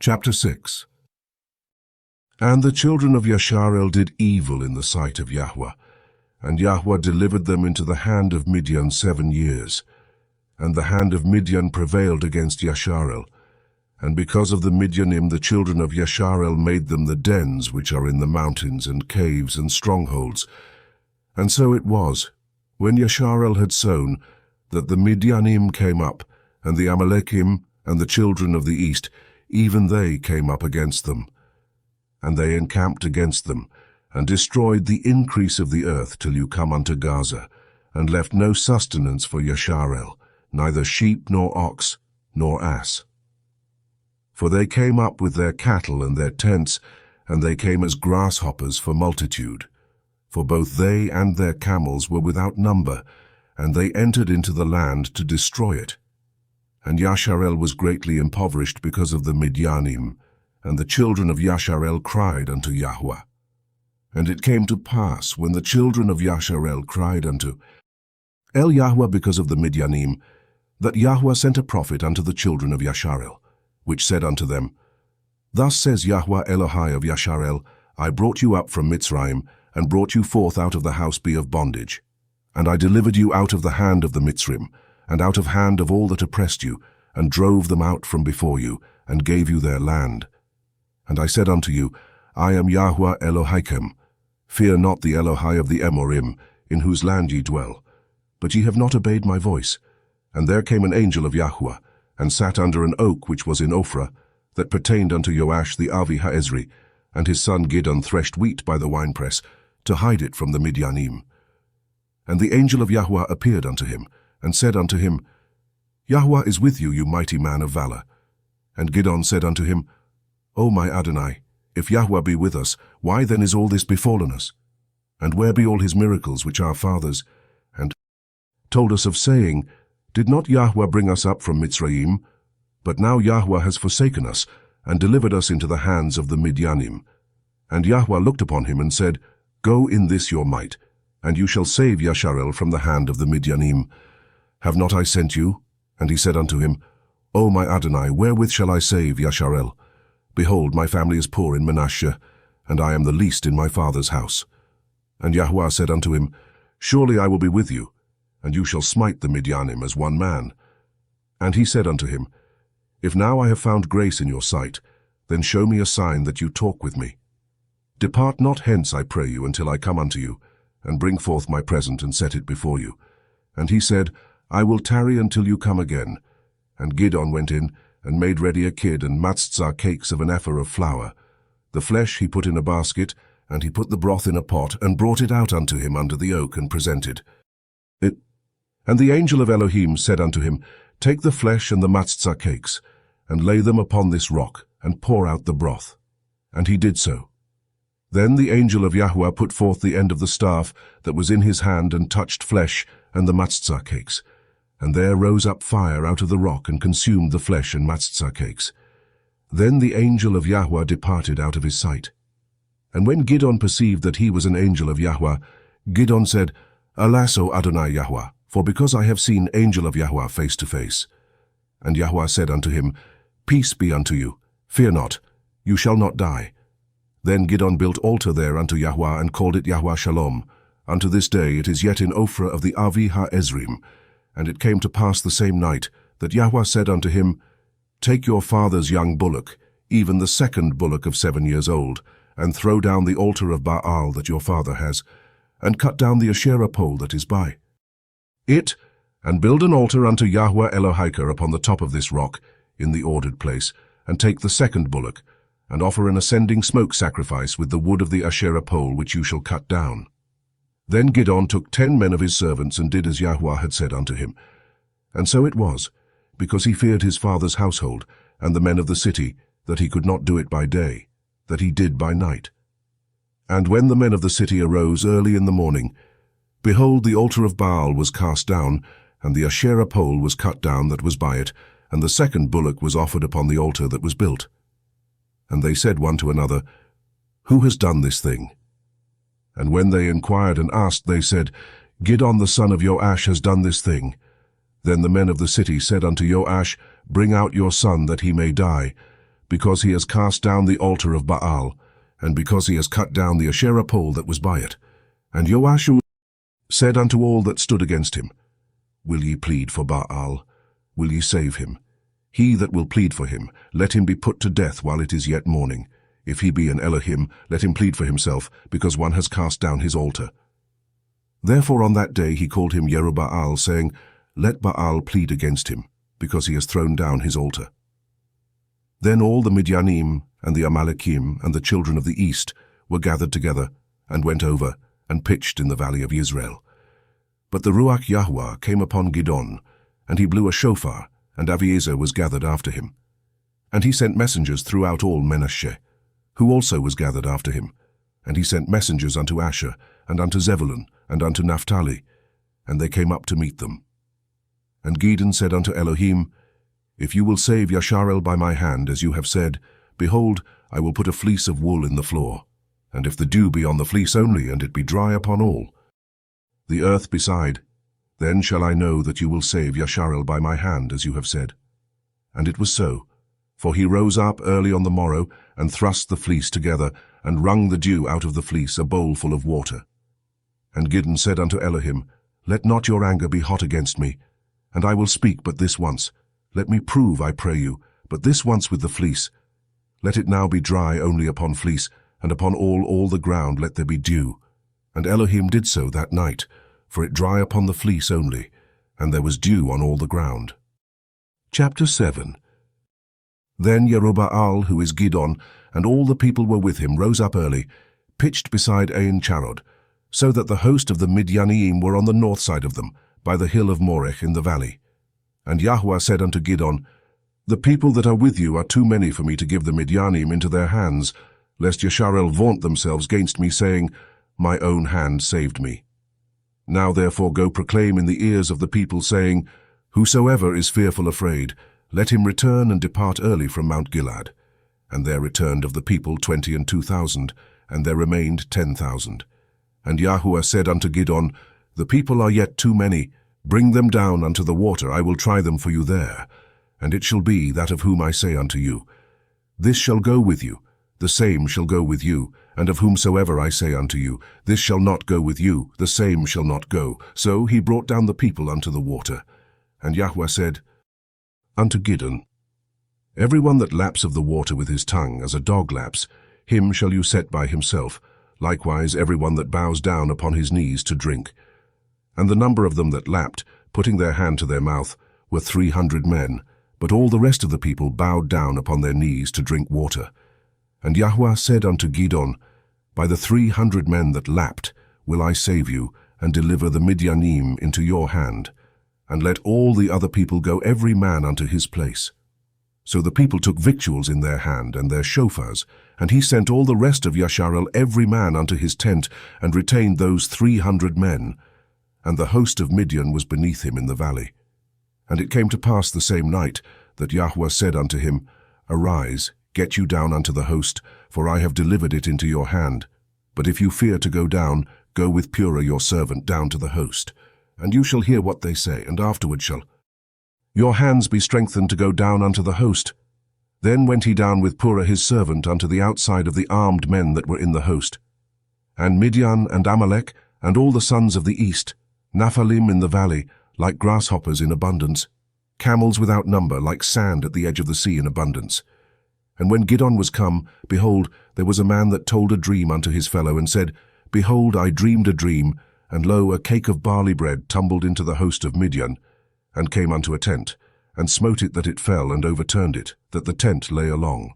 Chapter 6. And the children of Yasharel did evil in the sight of Yahweh, and Yahweh delivered them into the hand of Midian 7 years. And the hand of Midian prevailed against Yasharel, and because of the Midianim the children of Yasharel made them the dens which are in the mountains and caves and strongholds. And so it was, when Yasharel had sown, that the Midianim came up, and the Amalekim and the children of the east, even they came up against them. And they encamped against them, and destroyed the increase of the earth till you come unto Gaza, and left no sustenance for Yasharel, neither sheep nor ox, nor ass. For they came up with their cattle and their tents, and they came as grasshoppers for multitude. For both they and their camels were without number, and they entered into the land to destroy it. And Yasharel was greatly impoverished because of the Midianim, and the children of Yasharel cried unto Yahweh. And it came to pass, when the children of Yasharel cried unto Yahweh because of the Midianim, that Yahweh sent a prophet unto the children of Yasharel, which said unto them, Thus says Yahweh Elohai of Yasharel, I brought you up from Mitzrayim, and brought you forth out of the house of bondage. And I delivered you out of the hand of the Mitzrim, and out of hand of all that oppressed you, and drove them out from before you, and gave you their land. And I said unto you, I am Yahweh Elohaikem. Fear not the Elohai of the Amorim, in whose land ye dwell. But ye have not obeyed my voice. And there came an angel of Yahweh, and sat under an oak which was in Ophrah, that pertained unto Joash the Avi Haezri, and his son Gideon threshed wheat by the winepress, to hide it from the Midianim. And the angel of Yahweh appeared unto him, and said unto him, Yahweh is with you, you mighty man of valor. And Gideon said unto him, O my Adonai, if Yahweh be with us, why then is all this befallen us? And where be all his miracles which our fathers and told us of, saying, Did not Yahweh bring us up from Mitzrayim? But now Yahweh has forsaken us, and delivered us into the hands of the Midianim. And Yahweh looked upon him and said, Go in this your might, and you shall save Yasharel from the hand of the Midianim. Have not I sent you? And he said unto him, O my Adonai, wherewith shall I save Yasharel? Behold, my family is poor in Manasseh, and I am the least in my father's house. And Yahweh said unto him, Surely I will be with you, and you shall smite the Midianim as one man. And he said unto him, If now I have found grace in your sight, then show me a sign that you talk with me. Depart not hence, I pray you, until I come unto you, and bring forth my present and set it before you. And he said, I will tarry until you come again. And Gideon went in, and made ready a kid and matzah cakes of an ephah of flour. The flesh he put in a basket, and he put the broth in a pot, and brought it out unto him under the oak, and presented it. And the angel of Elohim said unto him, Take the flesh and the matzah cakes, and lay them upon this rock, and pour out the broth. And he did so. Then the angel of Yahweh put forth the end of the staff that was in his hand, and touched flesh and the matzah cakes. And there rose up fire out of the rock, and consumed the flesh and matzah cakes. Then the angel of Yahweh departed out of his sight. And when Gideon perceived that he was an angel of Yahweh, Gideon said, Alas, O Adonai Yahweh, for because I have seen angel of Yahweh face to face. And Yahweh said unto him, Peace be unto you, fear not, you shall not die. Then Gideon built altar there unto Yahweh, and called it Yahweh Shalom. Unto this day it is yet in Ophrah of the Avi Haezrim. And it came to pass the same night, that Yahweh said unto him, Take your father's young bullock, even the second bullock of 7 years old, and throw down the altar of Baal that your father has, and cut down the Asherah pole that is by it, and build an altar unto Yahweh Elohaiker upon the top of this rock, in the ordered place, and take the second bullock, and offer an ascending smoke sacrifice with the wood of the Asherah pole which you shall cut down. Then Gideon took 10 men of his servants, and did as Yahweh had said unto him. And so it was, because he feared his father's household, and the men of the city, that he could not do it by day, that he did by night. And when the men of the city arose early in the morning, behold, the altar of Baal was cast down, and the Asherah pole was cut down that was by it, and the second bullock was offered upon the altar that was built. And they said one to another, Who has done this thing? And when they inquired and asked, they said, Gideon the son of Joash has done this thing. Then the men of the city said unto Joash, Bring out your son, that he may die. because he has cast down the altar of Baal, and because he has cut down the Asherah pole that was by it. And Joash said unto all that stood against him, Will ye plead for Baal? Will ye save him? He that will plead for him, let him be put to death while it is yet morning. If he be an Elohim, let him plead for himself, because one has cast down his altar. Therefore on that day he called him Jerubbaal, saying, Let Baal plead against him, because he has thrown down his altar. Then all the Midianim and the Amalekim and the children of the east were gathered together, and went over, and pitched in the valley of Israel. But the Ruach Yahweh came upon Gidon, and he blew a shofar, and Aviezer was gathered after him. And he sent messengers throughout all Manasseh, who also was gathered after him. And he sent messengers unto Asher, and unto Zebulun, and unto Naphtali, and they came up to meet them. And Gideon said unto Elohim, If you will save Yasharel by my hand, as you have said, behold, I will put a fleece of wool in the floor. And if the dew be on the fleece only, and it be dry upon all, the earth beside, then shall I know that you will save Yasharel by my hand, as you have said. And it was so, for he rose up early on the morrow, and thrust the fleece together, and wrung the dew out of the fleece, a bowl full of water. And Gideon said unto Elohim, Let not your anger be hot against me, and I will speak but this once. Let me prove, I pray you, but this once with the fleece. Let it now be dry only upon fleece, and upon all the ground let there be dew. And Elohim did so that night, for it dry upon the fleece only, and there was dew on all the ground. Chapter 7. Then Jerubbaal, who is Gidon, and all the people were with him, rose up early, pitched beside Ain Charod, so that the host of the Midianim were on the north side of them, by the hill of Morech in the valley. And Yahweh said unto Gidon, The people that are with you are too many for me to give the Midianim into their hands, lest Yasharel vaunt themselves against me, saying, My own hand saved me. Now therefore go proclaim in the ears of the people, saying, Whosoever is fearful afraid, let him return and depart early from Mount Gilead. And there returned of the people 22,000, and there remained 10,000. And Yahweh said unto Gidon, The people are yet too many. Bring them down unto the water, I will try them for you there. And it shall be that of whom I say unto you, This shall go with you, the same shall go with you, and of whomsoever I say unto you, This shall not go with you, the same shall not go. So he brought down the people unto the water. And Yahweh said unto Gidon, Every one that laps of the water with his tongue, as a dog laps, him shall you set by himself. Likewise every one that bows down upon his knees to drink. And the number of them that lapped, putting their hand to their mouth, were 300 men, but all the rest of the people bowed down upon their knees to drink water. And Yahweh said unto Gidon, By the 300 men that lapped will I save you, and deliver the Midianim into your hand. And let all the other people go every man unto his place. So the people took victuals in their hand, and their shofars, and he sent all the rest of Yasharel every man unto his tent, and retained those 300 men. And the host of Midian was beneath him in the valley. And it came to pass the same night, that Yahweh said unto him, Arise, get you down unto the host, for I have delivered it into your hand. But if you fear to go down, go with Purah your servant down to the host. And you shall hear what they say, and afterward shall your hands be strengthened to go down unto the host. Then went he down with Purah his servant unto the outside of the armed men that were in the host. And Midian and Amalek, and all the sons of the east, Naphthalim in the valley, like grasshoppers in abundance, camels without number, like sand at the edge of the sea in abundance. And when Gidon was come, behold, there was a man that told a dream unto his fellow, and said, Behold, I dreamed a dream, and lo, a cake of barley bread tumbled into the host of Midian, and came unto a tent, and smote it that it fell, and overturned it, that the tent lay along.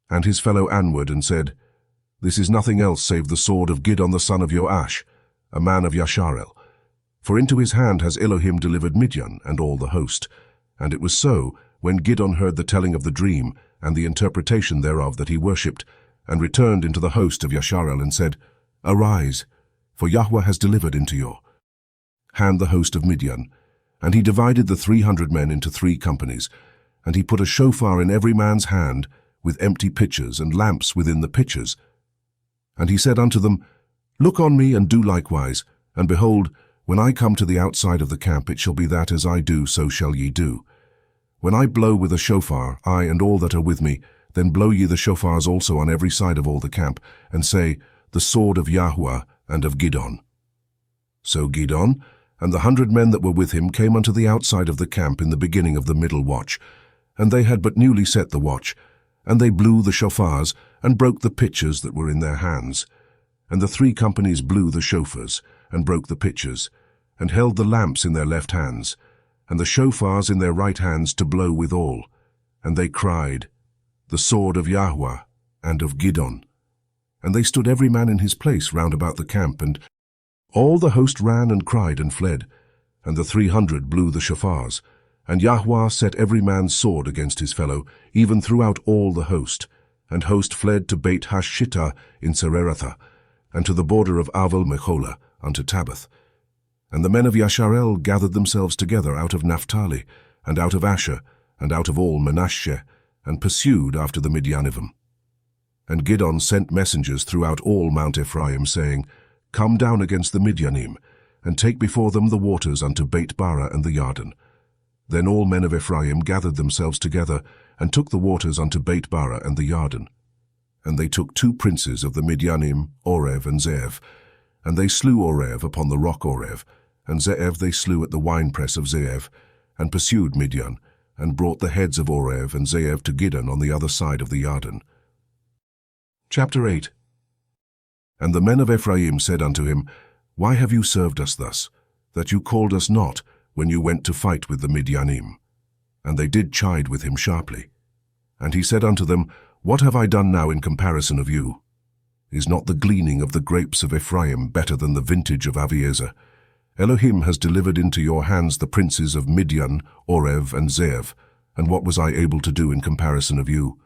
And his fellow anward, and said, This is nothing else save the sword of Gidon the son of Joash, a man of Yasharel. For into his hand has Elohim delivered Midian and all the host. And it was so, when Gidon heard the telling of the dream, and the interpretation thereof, that he worshipped, and returned into the host of Yasharel, and said, Arise, for Yahweh has delivered into your hand the host of Midian. And he divided the 300 men into 3 companies, and he put a shofar in every man's hand, with empty pitchers and lamps within the pitchers. And he said unto them, Look on me, and do likewise, and behold, when I come to the outside of the camp, it shall be that as I do, so shall ye do. When I blow with a shofar, I and all that are with me, Then blow ye the shofars also on every side of all the camp, and say, The sword of Yahweh and of Gideon. So Gideon and the 100 men that were with him came unto the outside of the camp in the beginning of the middle watch, and they had but newly set the watch, and they blew the shofars, and broke the pitchers that were in their hands. And the 3 companies blew the shofars, and broke the pitchers, and held the lamps in their left hands, and the shofars in their right hands to blow withal. And they cried, The sword of Yahweh and of Gideon. And they stood every man in his place round about the camp, and all the host ran and cried and fled. And the 300 blew the shofars, and Yahweh set every man's sword against his fellow, even throughout all the host. And host fled to Beit Hashita in Sereratha, and to the border of Avel Mecholah unto Tabbath. And the men of Yasharel gathered themselves together out of Naphtali, and out of Asher, and out of all Manasseh, and pursued after the Midianivim. And Gideon sent messengers throughout all Mount Ephraim, saying, Come down against the Midianim, and take before them the waters unto Beit-bara and the Yarden. Then all men of Ephraim gathered themselves together, and took the waters unto Beit-bara and the Yarden. And they took 2 princes of the Midianim, Orev and Zeev. And they slew Orev upon the rock Orev, and Zeev they slew at the winepress of Zeev, and pursued Midian, and brought the heads of Orev and Zeev to Gideon on the other side of the Yarden. Chapter 8. And the men of Ephraim said unto him, Why have you served us thus, that you called us not when you went to fight with the Midianim? And they did chide with him sharply. And he said unto them, What have I done now in comparison of you? Is not the gleaning of the grapes of Ephraim better than the vintage of Aviezer? Elohim has delivered into your hands the princes of Midian, Orev, and Zeev, and what was I able to do in comparison of you?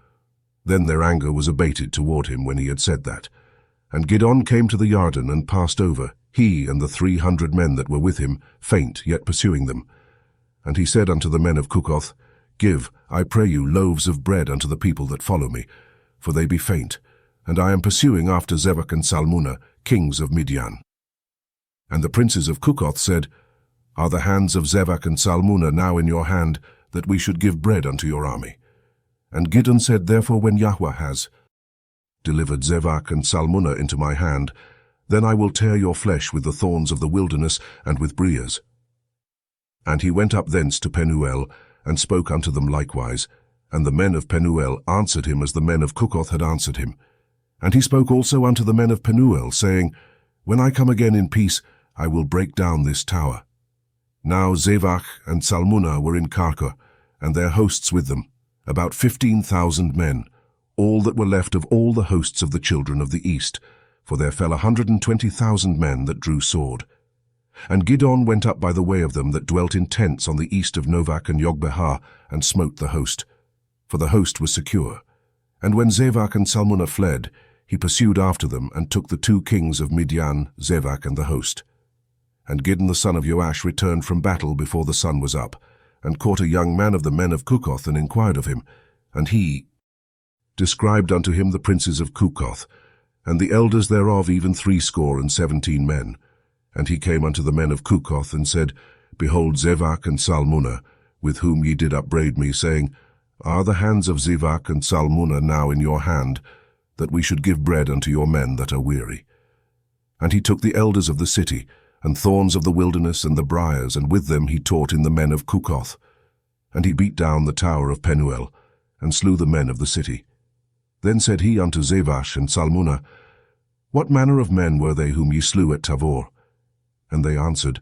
Then their anger was abated toward him when he had said that. And Gideon came to the Yarden and passed over, he and the 300 men that were with him, faint, yet pursuing them. And he said unto the men of Kukoth, Give, I pray you, loaves of bread unto the people that follow me, for they be faint, and I am pursuing after Zebach and Salmunna, kings of Midian. And the princes of Kukoth said, Are the hands of Zebach and Salmunna now in your hand, that we should give bread unto your army? And Gideon said, Therefore when Yahweh has delivered Zebach and Salmunna into my hand, then I will tear your flesh with the thorns of the wilderness and with briers. And he went up thence to Penuel, and spoke unto them likewise. And the men of Penuel answered him as the men of Kukoth had answered him. And he spoke also unto the men of Penuel, saying, When I come again in peace, I will break down this tower. Now Zebach and Salmunna were in Karkor, and their hosts with them, about 15,000 men, all that were left of all the hosts of the children of the east, for there fell 120,000 men that drew sword. And Gideon went up by the way of them that dwelt in tents on the east of Novach and Jogbehah, and smote the host, for the host was secure. And when Zebach and Salmunna fled, he pursued after them, and took the 2 kings of Midian, Zebach and the host. And Gideon the son of Joash returned from battle before the sun was up, and caught a young man of the men of Kukoth, and inquired of him. And he described unto him the princes of Kukoth, and the elders thereof, even 70 men. And he came unto the men of Kukoth, and said, Behold Zebach and Salmunna, with whom ye did upbraid me, saying, Are the hands of Zebach and Salmunna now in your hand, that we should give bread unto your men that are weary? And he took the elders of the city, and thorns of the wilderness, and the briars, and with them he taught in the men of Kukoth. And he beat down the tower of Penuel, and slew the men of the city. Then said he unto Zebach and Salmunna, What manner of men were they whom ye slew at Tabor? And they answered,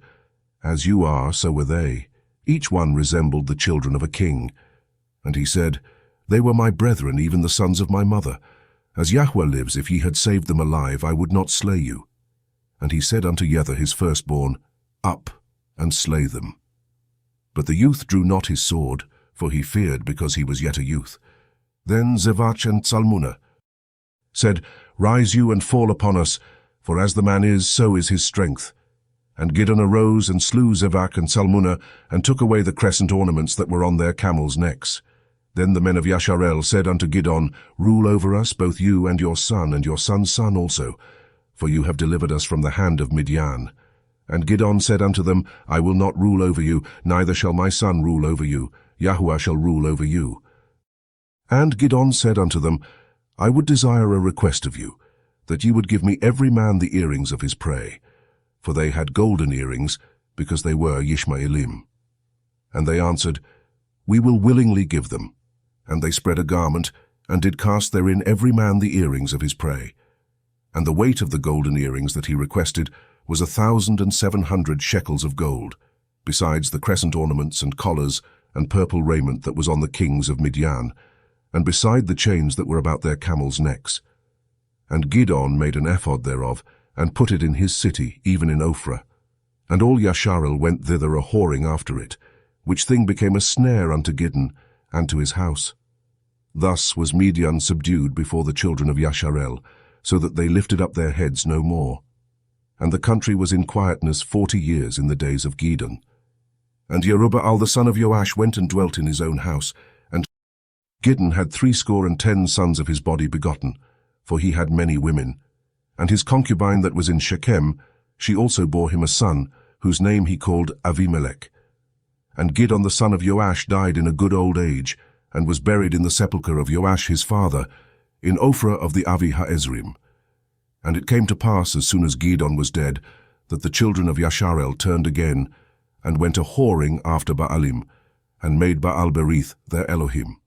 As you are, so were they. Each one resembled the children of a king. And he said, They were my brethren, even the sons of my mother. As Yahweh lives, if ye had saved them alive, I would not slay you. And he said unto Jether his firstborn, Up, and slay them. But the youth drew not his sword, for he feared, because he was yet a youth. Then Zebach and Salmunna said, Rise you and fall upon us, for as the man is, so is his strength. And Gideon arose and slew Zebach and Salmunna, and took away the crescent ornaments that were on their camels' necks. Then the men of Yasharel said unto Gideon, Rule over us, both you and your son's son also, for you have delivered us from the hand of Midian. And Gideon said unto them, I will not rule over you, neither shall my son rule over you. Yahweh shall rule over you. And Gideon said unto them, I would desire a request of you, that ye would give me every man the earrings of his prey. For they had golden earrings, because they were Yishmaelim. And they answered, We will willingly give them. And they spread a garment, and did cast therein every man the earrings of his prey. And the weight of the golden earrings that he requested was 1,700 shekels of gold, besides the crescent ornaments and collars and purple raiment that was on the kings of Midian, and beside the chains that were about their camels' necks. And Gideon made an ephod thereof, and put it in his city, even in Ophrah. And all Yasharel went thither a-whoring after it, which thing became a snare unto Gideon and to his house. Thus was Midian subdued before the children of Yasharel, so that they lifted up their heads no more. And the country was in quietness 40 years in the days of Gideon. And Jerubbaal the son of Joash went and dwelt in his own house, and Gideon had 70 sons of his body begotten, for he had many women. And his concubine that was in Shechem, she also bore him a son, whose name he called Avimelech. And Gideon the son of Joash died in a good old age, and was buried in the sepulchre of Joash his father, in Ophrah of the Avi Haezrim. And it came to pass, as soon as Gideon was dead, that the children of Yasharel turned again, and went a-whoring after Baalim, and made Baal-berith their Elohim.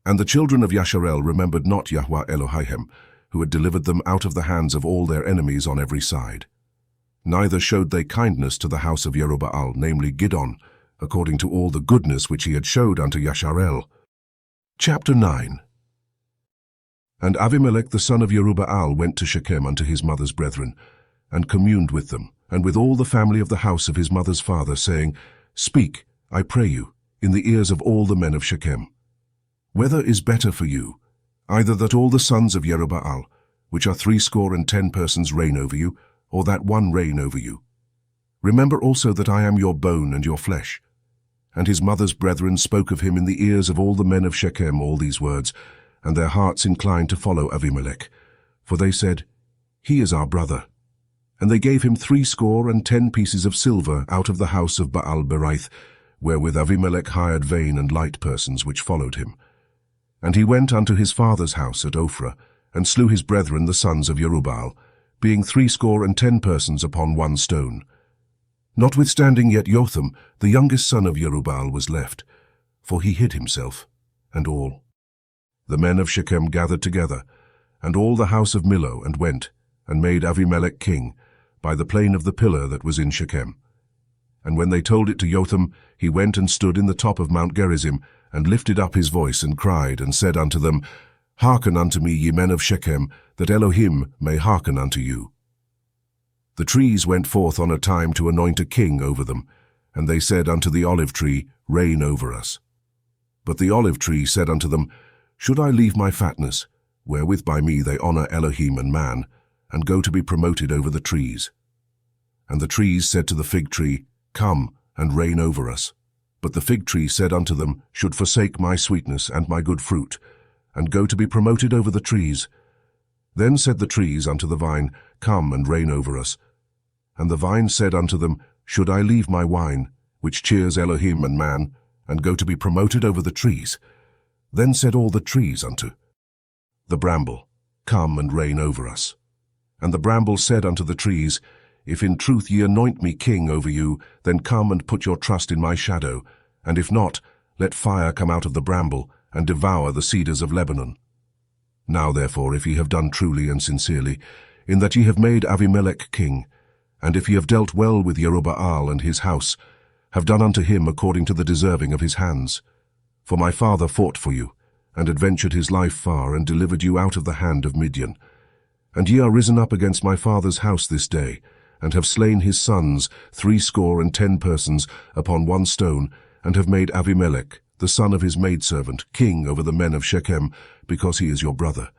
And the children of Yasharel remembered not Yahweh Elohim, who had delivered them out of the hands of all their enemies on every side. Neither showed they kindness to the house of Jerubbaal, namely Gideon, according to all the goodness which he had showed unto Yasharel. Chapter 9. And Avimelech the son of Jerubbaal went to Shechem unto his mother's brethren, and communed with them, and with all the family of the house of his mother's father, saying, Speak, I pray you, in the ears of all the men of Shechem. Whether is better for you, either that all the sons of Jerubbaal, which are 70 persons, reign over you, or that one reign over you? Remember also that I am your bone and your flesh. And his mother's brethren spoke of him in the ears of all the men of Shechem all these words, and their hearts inclined to follow Avimelech. For they said, He is our brother. And they gave him 70 pieces of silver out of the house of Baal-berith, wherewith Avimelech hired vain and light persons which followed him. And he went unto his father's house at Ophrah, and slew his brethren the sons of Jerubbaal, being 70 persons upon one stone. Notwithstanding yet Jotham, the youngest son of Jerubbaal, was left, for he hid himself, and all. The men of Shechem gathered together, and all the house of Millo, and went, and made Avimelech king, by the plain of the pillar that was in Shechem. And when they told it to Jotham, he went and stood in the top of Mount Gerizim, and lifted up his voice, and cried, and said unto them, Hearken unto me, ye men of Shechem, that Elohim may hearken unto you. The trees went forth on a time to anoint a king over them, and they said unto the olive tree, Reign over us. But the olive tree said unto them, Should I leave my fatness, wherewith by me they honor Elohim and man, and go to be promoted over the trees? And the trees said to the fig tree, Come, and reign over us. But the fig tree said unto them, Should forsake my sweetness and my good fruit, and go to be promoted over the trees. Then said the trees unto the vine, Come and reign over us. And the vine said unto them, Should I leave my wine, which cheers Elohim and man, and go to be promoted over the trees? Then said all the trees unto the bramble, Come and reign over us. And the bramble said unto the trees, If in truth ye anoint me king over you, then come and put your trust in my shadow, and if not, let fire come out of the bramble, and devour the cedars of Lebanon. Now therefore, if ye have done truly and sincerely, in that ye have made Avimelech king, and if ye have dealt well with Jerubbaal and his house, have done unto him according to the deserving of his hands. For my father fought for you, and adventured his life far, and delivered you out of the hand of Midian. And ye are risen up against my father's house this day, and have slain his sons 70 persons upon one stone, and have made Avimelech, the son of his maidservant, king over the men of Shechem, because he is your brother.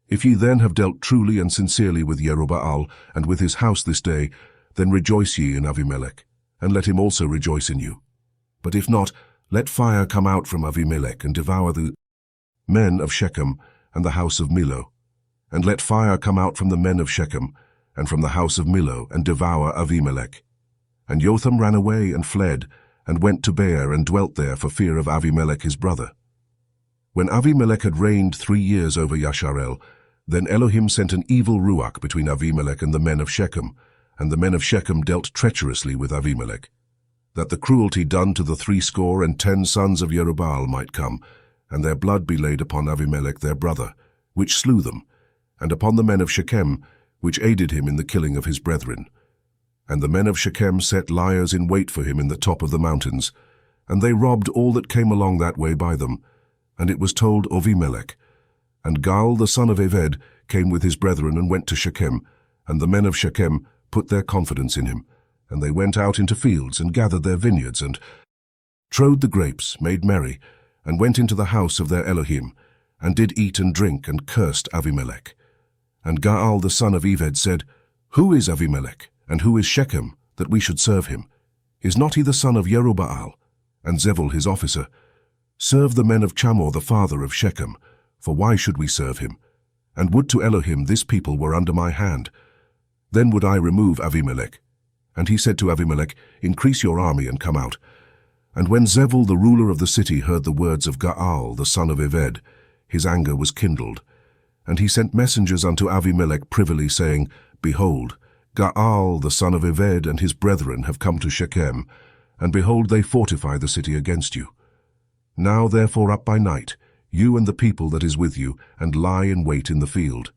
If ye then have dealt truly and sincerely with Jerubbaal and with his house this day, then rejoice ye in Avimelech, and let him also rejoice in you. But if not, let fire come out from Avimelech, and devour the men of Shechem and the house of Millo. And let fire come out from the men of Shechem and from the house of Millo, and devour Avimelech. And Jotham ran away and fled, and went to Beer, and dwelt there for fear of Avimelech his brother. When Avimelech had reigned 3 years over Yasharel, then Elohim sent an evil ruach between Avimelech and the men of Shechem, and the men of Shechem dealt treacherously with Avimelech, that the cruelty done to the 70 sons of Jerubbaal might come, and their blood be laid upon Avimelech their brother, which slew them, and upon the men of Shechem, which aided him in the killing of his brethren. And the men of Shechem set liers in wait for him in the top of the mountains, and they robbed all that came along that way by them. And it was told Avimelech. And Gaal the son of Eved came with his brethren and went to Shechem, and the men of Shechem put their confidence in him. And they went out into fields and gathered their vineyards, and trode the grapes, made merry, and went into the house of their Elohim, and did eat and drink, and cursed Avimelech. And Gaal the son of Eved said, Who is Avimelech, and who is Shechem, that we should serve him? Is not he the son of Jerubbaal? And Zebul his officer, Serve the men of Chamor the father of Shechem, for why should we serve him? And would to Elohim this people were under my hand. Then would I remove Avimelech. And he said to Avimelech, Increase your army and come out. And when Zebul the ruler of the city heard the words of Gaal the son of Eved, his anger was kindled. And he sent messengers unto Avimelech privily, saying, Behold, Gaal the son of Eved and his brethren have come to Shechem, and behold, they fortify the city against you. Now therefore up by night, you and the people that is with you, and lie in wait in the field.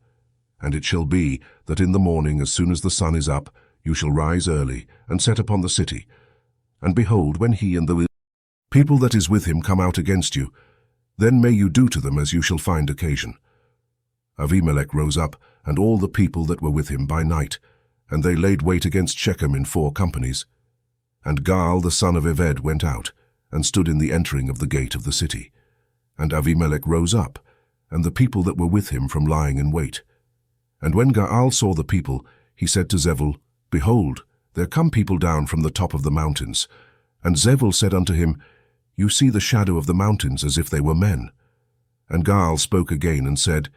And it shall be that in the morning, as soon as the sun is up, you shall rise early, and set upon the city. And behold, when he and the people that is with him come out against you, then may you do to them as you shall find occasion. Avimelech rose up, and all the people that were with him by night, and they laid wait against Shechem in 4 companies. And Gaal the son of Eved went out, and stood in the entering of the gate of the city. And Avimelech rose up, and the people that were with him from lying in wait. And when Gaal saw the people, he said to Zebul, Behold, there come people down from the top of the mountains. And Zebul said unto him, You see the shadow of the mountains as if they were men. And Gaal spoke again and said,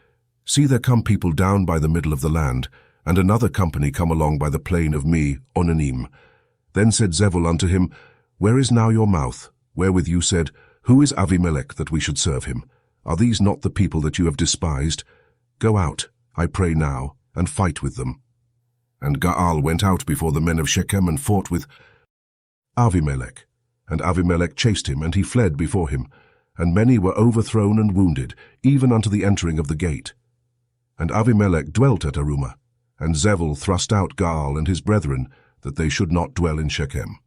See, there come people down by the middle of the land, and another company come along by the plain of Me, Onanim. Then said Zebul unto him, Where is now your mouth, wherewith you said, Who is Avimelech that we should serve him? Are these not the people that you have despised? Go out, I pray now, and fight with them. And Gaal went out before the men of Shechem and fought with Avimelech. And Avimelech chased him, and he fled before him. And many were overthrown and wounded, even unto the entering of the gate. And Avimelech dwelt at Arumah, and Zebul thrust out Gaal and his brethren, that they should not dwell in Shechem.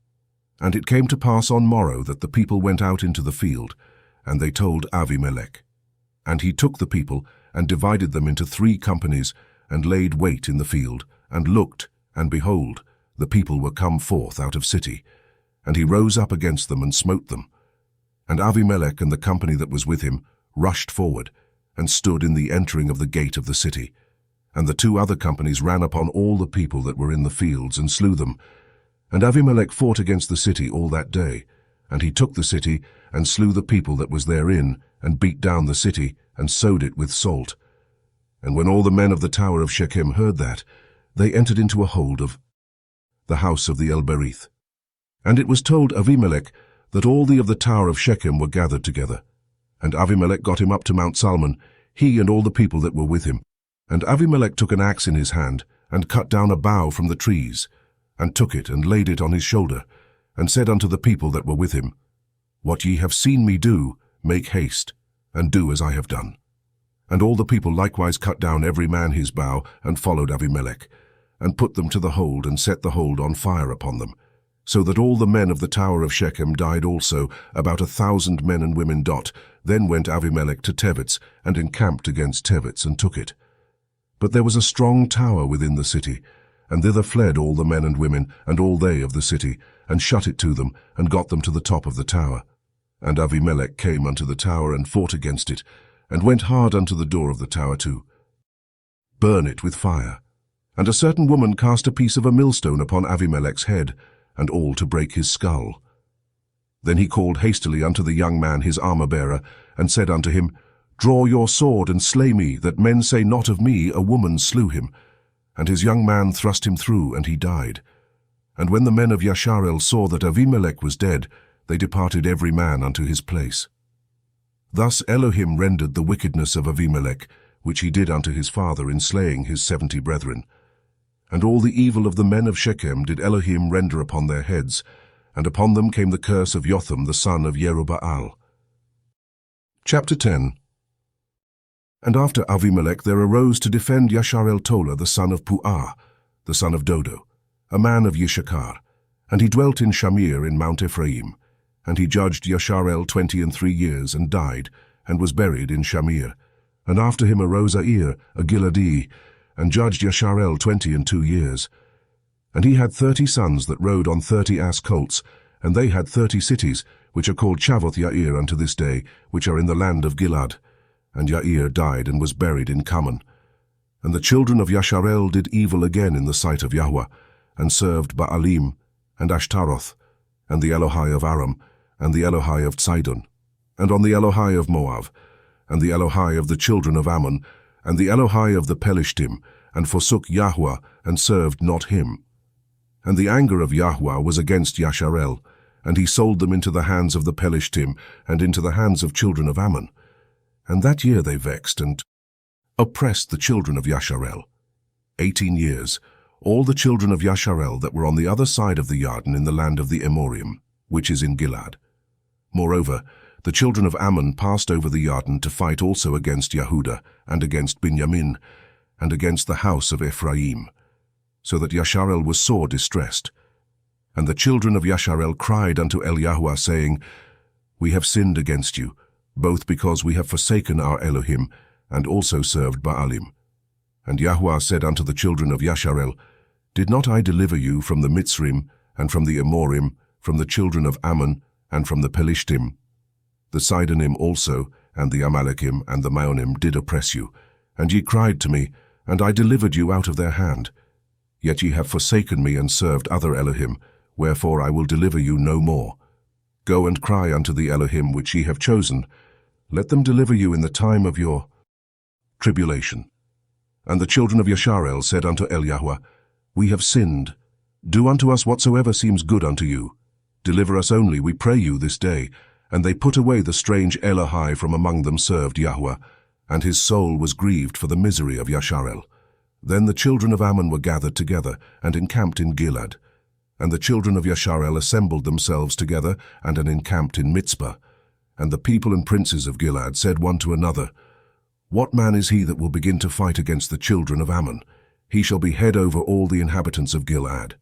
And it came to pass on morrow that the people went out into the field, and they told Avimelech. And he took the people, and divided them into 3 companies, and laid wait in the field, and looked, and behold, the people were come forth out of city. And he rose up against them, and smote them. And Avimelech and the company that was with him rushed forward, and stood in the entering of the gate of the city. And the 2 other companies ran upon all the people that were in the fields, and slew them. And Avimelech fought against the city all that day. And he took the city, and slew the people that was therein, and beat down the city, and sowed it with salt. And when all the men of the tower of Shechem heard that, they entered into a hold of the house of the Elberith. And it was told Avimelech that all the of the tower of Shechem were gathered together. And Avimelech got him up to Mount Salmon, he and all the people that were with him. And Avimelech took an axe in his hand, and cut down a bough from the trees, and took it, and laid it on his shoulder, and said unto the people that were with him, What ye have seen me do, make haste, and do as I have done. And all the people likewise cut down every man his bough, and followed Avimelech, and put them to the hold, and set the hold on fire upon them, so that all the men of the tower of Shechem died also, about 1,000 men and women. Then went Avimelech to Tevetz, and encamped against Tevetz, and took it. But there was a strong tower within the city, and thither fled all the men and women, and all they of the city, and shut it to them, and got them to the top of the tower. And Avimelech came unto the tower, and fought against it, and went hard unto the door of the tower to burn it with fire. And a certain woman cast a piece of a millstone upon Avimelech's head, and all to break his skull. Then he called hastily unto the young man his armor-bearer, and said unto him, Draw your sword, and slay me, that men say not of me, a woman slew him. And his young man thrust him through, and he died. And when the men of Yasharel saw that Avimelech was dead, they departed every man unto his place. Thus Elohim rendered the wickedness of Avimelech, which he did unto his father in slaying his 70 brethren. And all the evil of the men of Shechem did Elohim render upon their heads, and upon them came the curse of Jotham the son of Jerubbaal. Chapter 10. And after Avimelech there arose to defend Yasharel Tola the son of Puah, the son of Dodo, a man of Yishakar, and he dwelt in Shamir in Mount Ephraim. And he judged Yasharel 23 years, and died, and was buried in Shamir. And after him arose Air, a Gileadi, and judged Yasharel 22 years. And he had 30 sons that rode on 30 ass colts, and they had 30 cities, which are called Chavoth Yair unto this day, which are in the land of Gilead. And Yair died, and was buried in Kaman. And the children of Yasharel did evil again in the sight of Yahweh, and served Baalim, and Ashtaroth, and the Elohai of Aram, and the Elohai of Sidon, and on the Elohai of Moab, and the Elohai of the children of Ammon, and the Elohai of the Pelishtim, and forsook Yahweh, and served not him. And the anger of Yahweh was against Yasharel, and he sold them into the hands of the Pelishtim, and into the hands of children of Ammon. And that year they vexed and oppressed the children of Yasharel. 18 years, all the children of Yasharel that were on the other side of the Yarden in the land of the Amorim, which is in Gilead. Moreover, the children of Ammon passed over the Yarden to fight also against Yehudah, and against Binyamin, and against the house of Ephraim, so that Yasharel was sore distressed. And the children of Yasharel cried unto Eliyahu, saying, We have sinned against you, both because we have forsaken our Elohim, and also served Baalim. And Yahuwah said unto the children of Yasharel, Did not I deliver you from the Mitzrim, and from the Amorim, from the children of Ammon, and from the Pelishtim? The Sidonim also, and the Amalekim, and the Maonim did oppress you, and ye cried to me, and I delivered you out of their hand. Yet ye have forsaken me and served other Elohim, wherefore I will deliver you no more. Go and cry unto the Elohim which ye have chosen. Let them deliver you in the time of your tribulation. And the children of Yasharel said unto Eliyahu, We have sinned. Do unto us whatsoever seems good unto you. Deliver us only, we pray you, this day. And they put away the strange Elohai from among them served Yahweh, and his soul was grieved for the misery of Yasharel. Then the children of Ammon were gathered together, and encamped in Gilead. And the children of Yasharel assembled themselves together, and encamped in Mitzpah. And the people and princes of Gilead said one to another, What man is he that will begin to fight against the children of Ammon? He shall be head over all the inhabitants of Gilead.